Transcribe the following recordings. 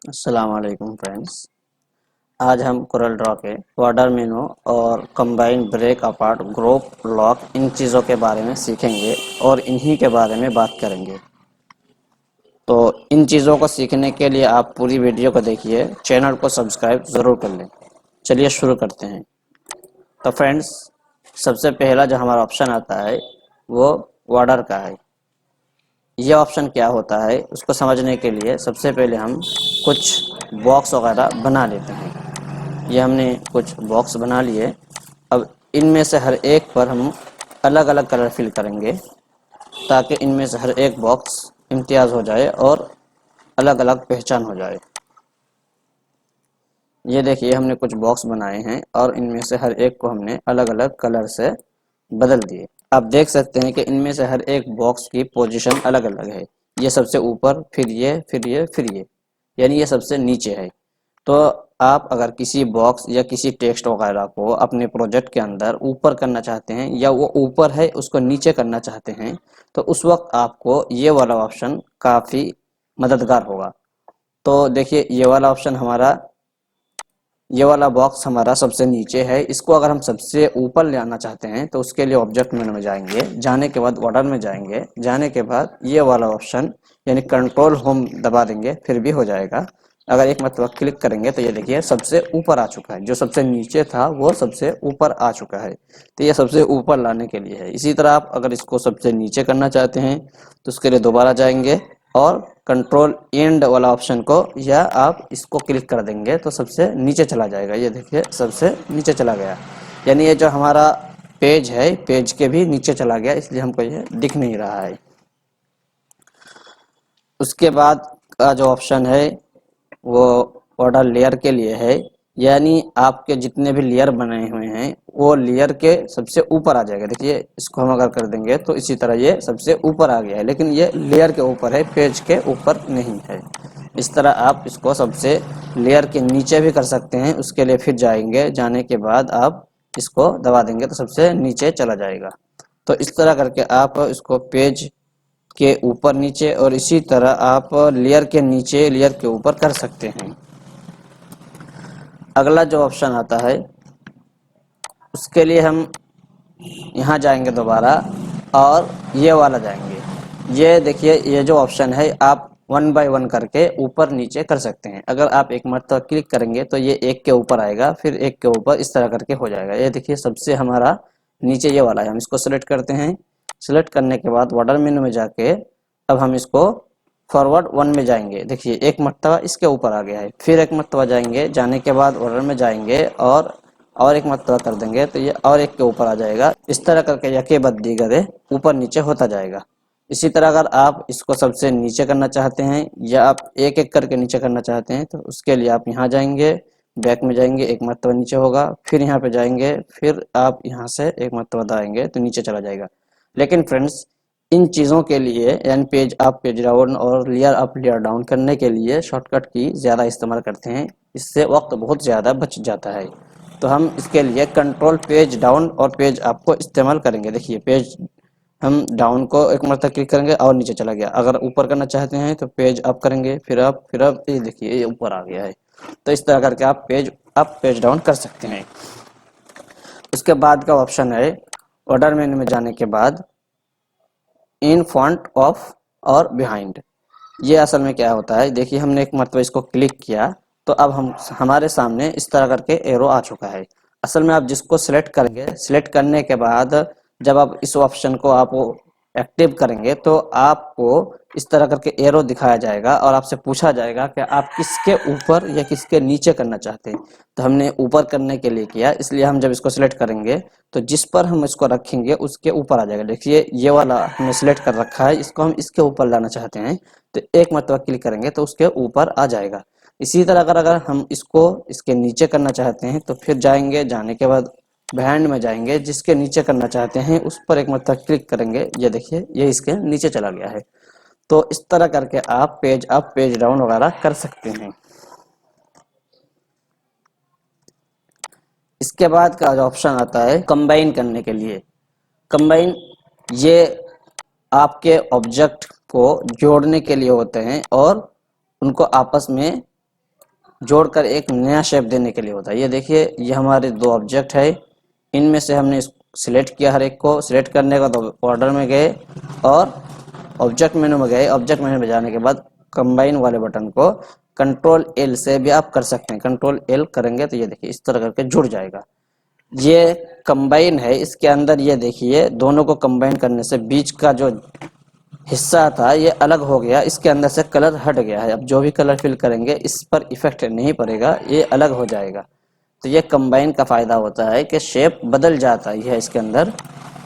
अस्सलाम वालेकुम फ्रेंड्स। आज हम कोरल ड्रॉ के बॉर्डर मेनू और combine break apart group lock इन चीज़ों के बारे में सीखेंगे और इन्हीं के बारे में बात करेंगे। तो इन चीज़ों को सीखने के लिए आप पूरी वीडियो को देखिए, चैनल को सब्सक्राइब ज़रूर कर लें। चलिए शुरू करते हैं। तो फ्रेंड्स, सबसे पहला जो हमारा ऑप्शन आता है वो बॉर्डर का है। ये ऑप्शन क्या होता है उसको समझने के लिए सबसे पहले हम कुछ बॉक्स वगैरह बना लेते हैं। ये हमने कुछ बॉक्स बना लिए। अब इनमें से हर एक पर हम अलग अलग कलर फिल करेंगे ताकि इनमें से हर एक बॉक्स इम्तियाज़ हो जाए और अलग अलग पहचान हो जाए। ये देखिए, हमने कुछ बॉक्स बनाए हैं और इनमें से हर एक को हमने अलग अलग कलर से बदल दिए। आप देख सकते हैं कि इनमें से हर एक बॉक्स की पोजीशन अलग अलग है। ये सबसे ऊपर, फिर ये, फिर ये, फिर ये, यानी ये सबसे नीचे है। तो आप अगर किसी बॉक्स या किसी टेक्स्ट वगैरह को अपने प्रोजेक्ट के अंदर ऊपर करना चाहते हैं या वो ऊपर है उसको नीचे करना चाहते हैं, तो उस वक्त आपको ये वाला ऑप्शन काफ़ी मददगार होगा। तो देखिए, ये वाला बॉक्स हमारा सबसे नीचे है। इसको अगर हम सबसे ऊपर ले आना चाहते हैं तो उसके लिए ऑब्जेक्ट मेनू में जाएंगे, जाने के बाद बॉर्डर में जाएंगे, जाने के बाद ये वाला ऑप्शन यानी कंट्रोल होम दबा देंगे, फिर भी हो जाएगा। अगर एक मतलब क्लिक करेंगे तो ये देखिए सबसे ऊपर आ चुका है। जो सबसे नीचे था वो सबसे ऊपर आ चुका है। तो ये सबसे ऊपर लाने के लिए है। इसी तरह आप अगर इसको सबसे नीचे करना चाहते हैं तो उसके लिए दोबारा जाएंगे और कंट्रोल एंड वाला ऑप्शन को या आप इसको क्लिक कर देंगे तो सबसे नीचे चला जाएगा। ये देखिए सबसे नीचे चला गया, यानी ये जो हमारा पेज है पेज के भी नीचे चला गया, इसलिए हमको ये दिख नहीं रहा है। उसके बाद का जो ऑप्शन है वो ऑर्डर लेयर के लिए है, यानी आपके जितने भी लेयर बने हुए हैं वो लेयर के सबसे ऊपर आ जाएगा। देखिए, इसको हम अगर कर देंगे तो इसी तरह ये सबसे ऊपर आ गया है, लेकिन ये लेयर के ऊपर है, पेज के ऊपर नहीं है। इस तरह आप इसको सबसे लेयर के नीचे भी कर सकते हैं। उसके लिए फिर जाएंगे, जाने के बाद आप इसको दबा देंगे तो सबसे नीचे चला जाएगा। तो इस तरह करके आप इसको पेज के ऊपर नीचे और इसी तरह आप लेयर के नीचे लेयर के ऊपर कर सकते हैं। अगला जो ऑप्शन आता है उसके लिए हम यहाँ जाएंगे दोबारा और ये वाला जाएंगे। ये देखिए, ये जो ऑप्शन है आप वन बाय वन करके ऊपर नीचे कर सकते हैं। अगर आप एक मरतबा क्लिक करेंगे तो ये एक के ऊपर आएगा, फिर एक के ऊपर, इस तरह करके हो जाएगा। ये देखिए सबसे हमारा नीचे ये वाला है। हम इसको सिलेक्ट करते हैं। सिलेक्ट करने के बाद बॉर्डर मेनू में जाके अब हम इसको फॉरवर्ड वन में जाएंगे। देखिए एक मरतबा इसके ऊपर आ गया है, फिर एक मरतबा जाएंगे, जाने के बाद बॉर्डर में जाएंगे और एक मरतबा कर देंगे तो ये और एक के ऊपर आ जाएगा। इस तरह करके यके बाद दीगरे ऊपर नीचे होता जाएगा। इसी तरह अगर आप इसको सबसे नीचे करना चाहते हैं या आप एक एक करके नीचे करना चाहते हैं तो उसके लिए आप यहाँ जाएंगे, बैक में जाएंगे, एक मरतबा नीचे होगा, फिर यहाँ पे जाएंगे, फिर आप यहाँ से एक मरतबा दाएंगे तो नीचे चला जाएगा। लेकिन फ्रेंड्स, इन चीज़ों के लिए यानी पेज अप पेज डाउन और लेयर अप लेयर डाउन करने के लिए शॉर्टकट की ज़्यादा इस्तेमाल करते हैं। इससे वक्त बहुत ज़्यादा बच जाता है। तो हम इसके लिए कंट्रोल पेज डाउन और पेज अप को इस्तेमाल करेंगे। देखिए पेज हम डाउन को एक मरतबा क्लिक करेंगे और नीचे चला गया। अगर ऊपर करना चाहते हैं तो पेज अप करेंगे, फिर अप, ये देखिए ये ऊपर आ गया है। तो इस तरह करके आप पेज अप पेज डाउन कर सकते हैं। उसके बाद का ऑप्शन है ऑर्डर मेन्यू में जाने के बाद इन फ्रंट ऑफ और बिहाइंड। ये असल में क्या होता है, देखिए हमने एक मरतबा इसको क्लिक किया तो अब हमारे सामने इस तरह करके एरो आ चुका है। असल में आप जिसको सिलेक्ट करेंगे, सिलेक्ट करने के बाद जब आप इस ऑप्शन को आप एक्टिव करेंगे तो आपको इस तरह करके एरो दिखाया जाएगा और आपसे पूछा जाएगा कि आप किसके ऊपर या किसके नीचे करना चाहते हैं। तो हमने ऊपर करने के लिए किया, इसलिए हम जब इसको सिलेक्ट करेंगे तो जिस पर हम इसको रखेंगे उसके ऊपर आ जाएगा। देखिए ये वाला हमने सिलेक्ट कर रखा है, इसको हम इसके ऊपर लाना चाहते हैं तो एक मरतबा क्लिक करेंगे तो उसके ऊपर आ जाएगा। इसी तरह अगर हम इसको इसके नीचे करना चाहते हैं तो फिर जाएंगे, जाने के बाद बिहाइंड में जाएंगे, जिसके नीचे करना चाहते हैं उस पर एक मरतबा क्लिक करेंगे। ये देखिए ये इसके नीचे चला गया है। तो इस तरह करके आप पेज अप पेज डाउन वगैरह कर सकते हैं। इसके बाद का जो ऑप्शन आता है कंबाइन करने के लिए। कंबाइन ये आपके ऑब्जेक्ट को जोड़ने के लिए होते हैं और उनको आपस में जोड़कर एक नया शेप देने के लिए होता है। ये देखिए, ये हमारे दो ऑब्जेक्ट है, इनमें से हमने सिलेक्ट किया, हर एक को सिलेक्ट करने के बाद ऑर्डर में गए और ऑब्जेक्ट मेनू में गए। ऑब्जेक्ट मेनू में जाने के बाद कंबाइन वाले बटन को कंट्रोल एल से भी आप कर सकते हैं। कंट्रोल एल करेंगे तो ये देखिए इस तरह करके जुड़ जाएगा। ये कंबाइन है, इसके अंदर ये देखिए दोनों को कंबाइन करने से बीच का जो हिस्सा था ये अलग हो गया, इसके अंदर से कलर हट गया है। अब जो भी कलर फिल करेंगे इस पर इफेक्ट नहीं पड़ेगा, ये अलग हो जाएगा। तो ये कंबाइन का फ़ायदा होता है कि शेप बदल जाता है इसके अंदर,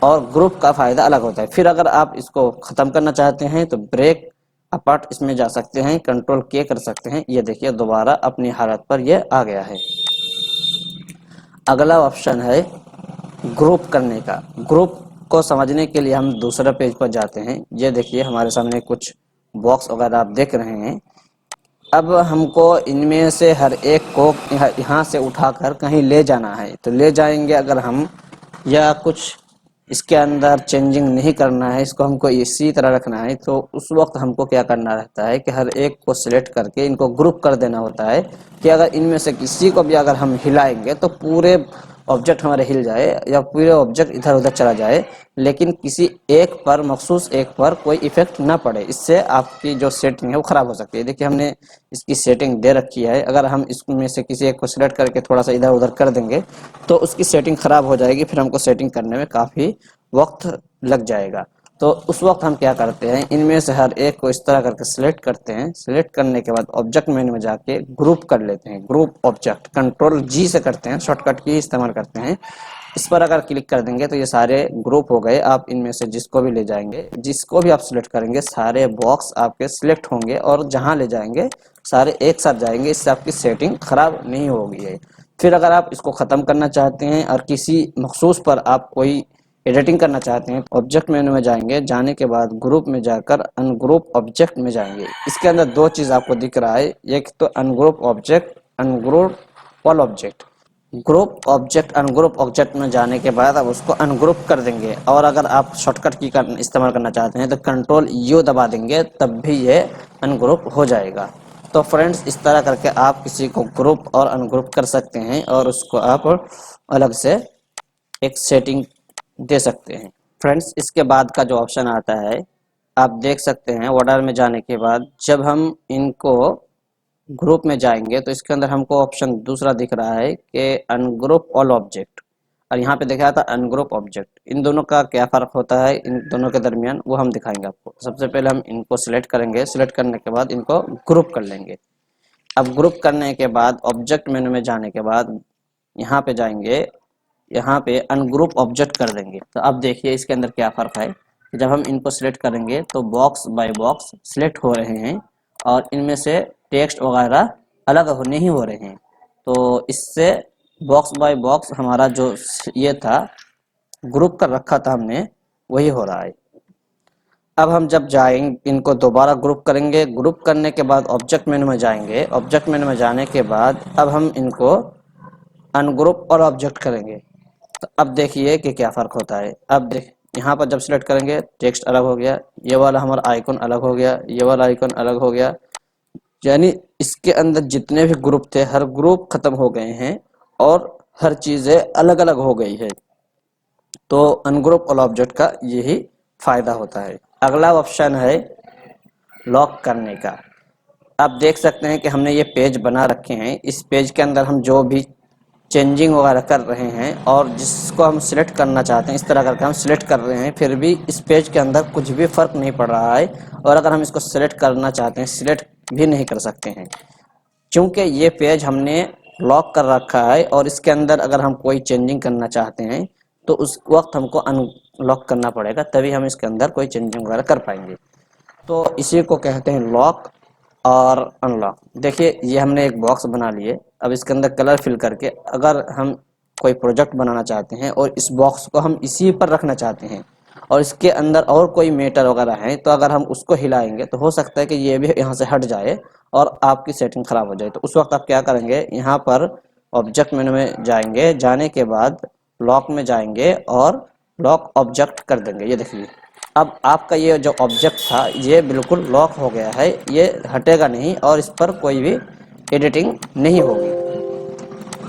और ग्रुप का फ़ायदा अलग होता है। फिर अगर आप इसको ख़त्म करना चाहते हैं तो ब्रेक अपार्ट इसमें जा सकते हैं, कंट्रोल के कर सकते हैं। ये देखिए दोबारा अपनी हालत पर ये आ गया है। अगला ऑप्शन है ग्रुप करने का। ग्रुप को समझने के लिए हम दूसरे पेज पर जाते हैं। ये देखिए हमारे सामने कुछ बॉक्स वगैरह आप देख रहे हैं। अब हमको इनमें से हर एक को यहाँ से उठाकर कहीं ले जाना है, तो ले जाएंगे अगर हम, या कुछ इसके अंदर चेंजिंग नहीं करना है, इसको हमको इसी तरह रखना है, तो उस वक्त हमको क्या करना रहता है कि हर एक को सिलेक्ट करके इनको ग्रुप कर देना होता है कि अगर इनमें से किसी को भी अगर हम हिलाएंगे तो पूरे ऑब्जेक्ट हमारे हिल जाए या पूरे ऑब्जेक्ट इधर उधर चला जाए, लेकिन किसी एक पर, मखसूस एक पर कोई इफेक्ट ना पड़े। इससे आपकी जो सेटिंग है वो ख़राब हो सकती है। देखिए हमने इसकी सेटिंग दे रखी है, अगर हम इसमें से किसी एक को सिलेक्ट करके थोड़ा सा इधर उधर कर देंगे तो उसकी सेटिंग ख़राब हो जाएगी, फिर हमको सेटिंग करने में काफ़ी वक्त लग जाएगा। तो उस वक्त हम क्या करते हैं, इनमें से हर एक को इस तरह करके सिलेक्ट करते हैं। सिलेक्ट करने के बाद ऑब्जेक्ट मेन्यू में जाके ग्रुप कर लेते हैं। ग्रुप ऑब्जेक्ट कंट्रोल जी से करते हैं, शॉर्टकट की इस्तेमाल करते हैं। इस पर अगर क्लिक कर देंगे तो ये सारे ग्रुप हो गए। आप इनमें से जिसको भी ले जाएंगे, जिसको भी आप सिलेक्ट करेंगे, सारे बॉक्स आपके सिलेक्ट होंगे और जहां ले जाएंगे सारे एक साथ जाएंगे। इससे आपकी सेटिंग खराब नहीं होगी है। फिर अगर आप इसको ख़त्म करना चाहते हैं और किसी मखसूस पर आप कोई एडिटिंग करना चाहते हैं, तो ऑब्जेक्ट मेन्यू में जाएंगे, जाने के बाद ग्रुप में जाकर अनग्रुप ऑब्जेक्ट में जाएंगे। इसके अंदर दो चीज़ आपको दिख रहा है, एक तो ungroup object, ungroup all object. Group object ungroup object में जाने के बाद आप उसको अनग्रुप कर देंगे, और अगर आप शॉर्टकट की का इस्तेमाल करना चाहते हैं तो कंट्रोल यू दबा देंगे, तब भी ये अनग्रुप हो जाएगा। तो फ्रेंड्स इस तरह करके आप किसी को ग्रुप और अनग्रुप कर सकते हैं और उसको आप अलग से एक सेटिंग दे सकते हैं। फ्रेंड्स इसके बाद का जो ऑप्शन आता है, आप देख सकते हैं ऑर्डर में जाने के बाद जब हम इनको ग्रुप में जाएंगे तो इसके अंदर हमको ऑप्शन दूसरा दिख रहा है कि अनग्रुप ऑल ऑब्जेक्ट, और यहाँ पे दिखा था अनग्रुप ऑब्जेक्ट। इन दोनों का क्या फ़र्क होता है इन दोनों के दरमियान, वो हम दिखाएंगे आपको। सबसे पहले हम इनको सिलेक्ट करेंगे, सिलेक्ट करने के बाद इनको ग्रुप कर लेंगे। अब ग्रुप करने के बाद ऑब्जेक्ट मेनू में जाने के बाद यहाँ पे जाएंगे, यहाँ पे अनग्रुप ऑब्जेक्ट कर देंगे। तो अब देखिए इसके अंदर क्या फ़र्क है। जब हम इनको सिलेक्ट करेंगे तो बॉक्स बाय बॉक्स सिलेक्ट हो रहे हैं और इनमें से टेक्स्ट वगैरह अलग नहीं हो रहे हैं। तो इससे बॉक्स बाय बॉक्स हमारा जो ये था ग्रुप कर रखा था हमने, वही हो रहा है। अब हम जब जाएंगे इनको दोबारा ग्रुप करेंगे, ग्रुप करने के बाद ऑब्जेक्ट मेनू में जाएंगे। ऑब्जेक्ट मेनू में जाने के बाद अब हम इनको अनग्रुप और ऑब्जेक्ट करेंगे। तो अब देखिए कि क्या फ़र्क होता है। अब देख यहाँ पर जब सिलेक्ट करेंगे टेक्स्ट अलग हो गया, ये वाला हमारा आइकन अलग हो गया, ये वाला आइकन अलग हो गया, यानी इसके अंदर जितने भी ग्रुप थे हर ग्रुप खत्म हो गए हैं और हर चीज़ें अलग अलग हो गई है। तो अनग्रुप ऑल ऑब्जेक्ट का यही फ़ायदा होता है। अगला ऑप्शन है लॉक करने का। आप देख सकते हैं कि हमने ये पेज बना रखे हैं। इस पेज के अंदर हम जो भी चेंजिंग वगैरह कर रहे हैं और जिसको हम सिलेक्ट करना चाहते हैं, इस तरह करके हम सिलेक्ट कर रहे हैं, फिर भी इस पेज के अंदर कुछ भी फ़र्क नहीं पड़ रहा है। और अगर हम इसको सिलेक्ट करना चाहते हैं, सिलेक्ट भी नहीं कर सकते हैं, क्योंकि ये पेज हमने लॉक कर रखा है। और इसके अंदर अगर हम कोई चेंजिंग करना चाहते हैं तो उस वक्त हमको अनलॉक करना पड़ेगा, तभी हम इसके अंदर कोई चेंजिंग वगैरह कर पाएंगे। तो इसी को कहते हैं लॉक और अनलॉक। देखिए ये हमने एक बॉक्स बना लिए। अब इसके अंदर कलर फिल करके अगर हम कोई प्रोजेक्ट बनाना चाहते हैं और इस बॉक्स को हम इसी पर रखना चाहते हैं और इसके अंदर और कोई मैटर वगैरह है, तो अगर हम उसको हिलाएंगे तो हो सकता है कि ये भी यहाँ से हट जाए और आपकी सेटिंग ख़राब हो जाए। तो उस वक्त आप क्या करेंगे, यहाँ पर ऑब्जेक्ट मेनू में जाएंगे, जाने के बाद लॉक में जाएंगे और लॉक ऑब्जेक्ट कर देंगे। ये देखिए अब आपका ये जो ऑब्जेक्ट था ये बिल्कुल लॉक हो गया है, ये हटेगा नहीं और इस पर कोई भी एडिटिंग नहीं होगी।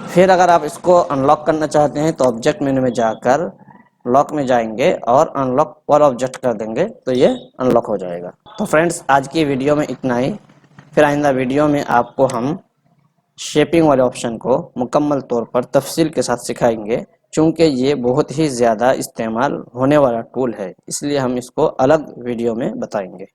फिर अगर आप इसको अनलॉक करना चाहते हैं तो ऑब्जेक्ट मेन्यू में जाकर लॉक में जाएंगे और अनलॉक ऑल ऑब्जेक्ट कर देंगे तो ये अनलॉक हो जाएगा। तो फ्रेंड्स आज की वीडियो में इतना ही। फिर आइंदा वीडियो में आपको हम शेपिंग वाले ऑप्शन को मुकम्मल तौर पर तफसील के साथ सिखाएंगे, चूँकि ये बहुत ही ज़्यादा इस्तेमाल होने वाला टूल है, इसलिए हम इसको अलग वीडियो में बताएंगे।